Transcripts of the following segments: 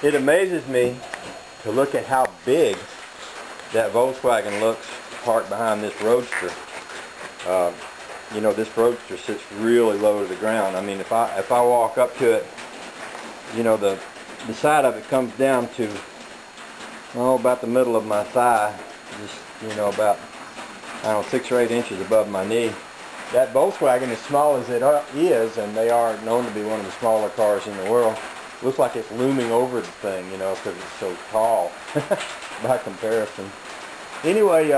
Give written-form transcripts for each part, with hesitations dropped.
It amazes me to look at how big that Volkswagen looks parked behind this Roadster. You know, this Roadster sits really low to the ground. I mean, if I walk up to it, you know, the side of it comes down to, oh, about the middle of my thigh, just, you know, about, I don't know, 6 or 8 inches above my knee. That Volkswagen, as small as it is, and they are known to be one of the smaller cars in the world, looks like it's looming over the thing, you know, because it's so tall by comparison. Anyway,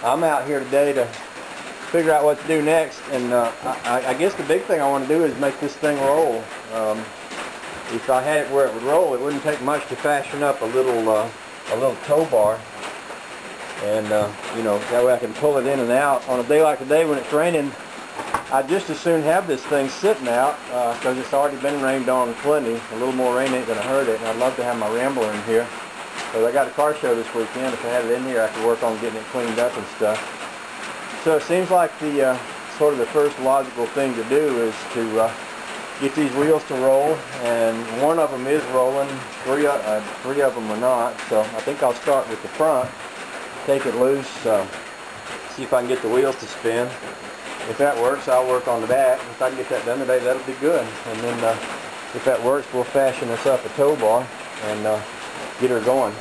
I'm out here today to figure out what to do next, and I guess the big thing I want to do is make this thing roll. If I had it where it would roll, it wouldn't take much to fashion up a little tow bar, and you know, that way I can pull it in and out. On a day like today when it's raining, I'd just as soon have this thing sitting out because it's already been rained on plenty. A little more rain ain't gonna hurt it, and I'd love to have my Rambler in here. But I got a car show this weekend. If I had it in here, I could work on getting it cleaned up and stuff. So it seems like the sort of the first logical thing to do is to get these wheels to roll, and one of them is rolling, three of them are not. So I think I'll start with the front, take it loose, see if I can get the wheels to spin. If that works, I'll work on the back. If I can get that done today, that'll be good. And then if that works, we'll fashion this up a tow bar and get her going.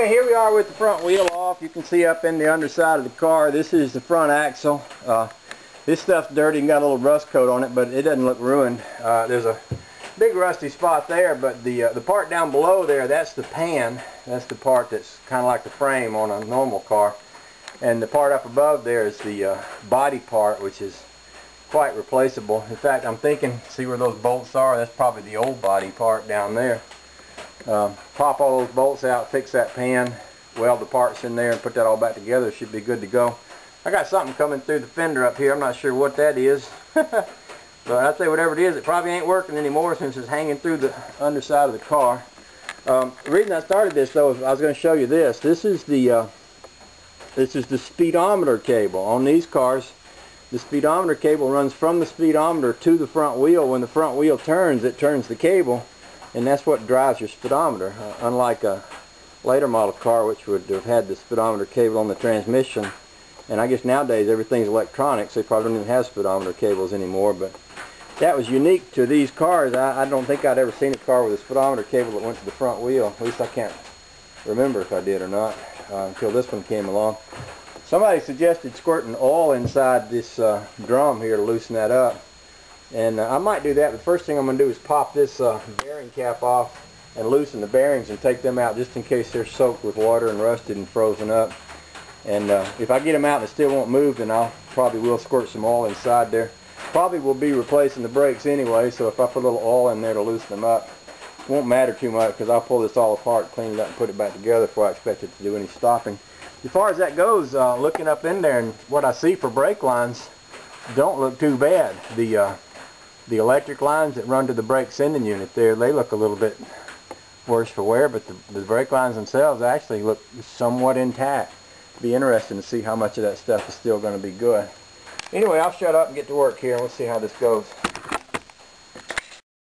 Here we are with the front wheel off. You can see up in the underside of the car, this is the front axle. This stuff's dirty and got a little rust coat on it, but it doesn't look ruined. There's a big rusty spot there, but the part down below there, that's the pan. That's the part that's kind of like the frame on a normal car. And the part up above there is the body part, which is quite replaceable. In fact, I'm thinking, see where those bolts are? That's probably the old body part down there. Pop all those bolts out, fix that pan, weld the parts in there, and put that all back together. Should be good to go. I got something coming through the fender up here. I'm not sure what that is. But I'd say whatever it is, it probably ain't working anymore since it's hanging through the underside of the car. The reason I started this, though, is I was going to show you this. This is the speedometer cable. On these cars, the speedometer cable runs from the speedometer to the front wheel. When the front wheel turns, it turns the cable, and that's what drives your speedometer. Unlike a later model car, which would have had the speedometer cable on the transmission. And I guess nowadays everything's electronic, so they probably don't even have speedometer cables anymore. But that was unique to these cars. I don't think I'd ever seen a car with a speedometer cable that went to the front wheel. At least I can't remember if I did or not until this one came along. Somebody suggested squirting oil inside this drum here to loosen that up. And I might do that, but the first thing I'm going to do is pop this bearing cap off and loosen the bearings and take them out just in case they're soaked with water and rusted and frozen up. And if I get them out and it still won't move, then I'll probably will squirt some oil inside there. Probably will be replacing the brakes anyway, so if I put a little oil in there to loosen them up, it won't matter too much because I'll pull this all apart, clean it up, and put it back together before I expect it to do any stopping. As far as that goes, looking up in there and what I see for brake lines don't look too bad. The electric lines that run to the brake sending unit there, they look a little bit worse for wear, but the brake lines themselves actually look somewhat intact. It'll be interesting to see how much of that stuff is still going to be good. Anyway, I'll shut up and get to work here. We'll see how this goes.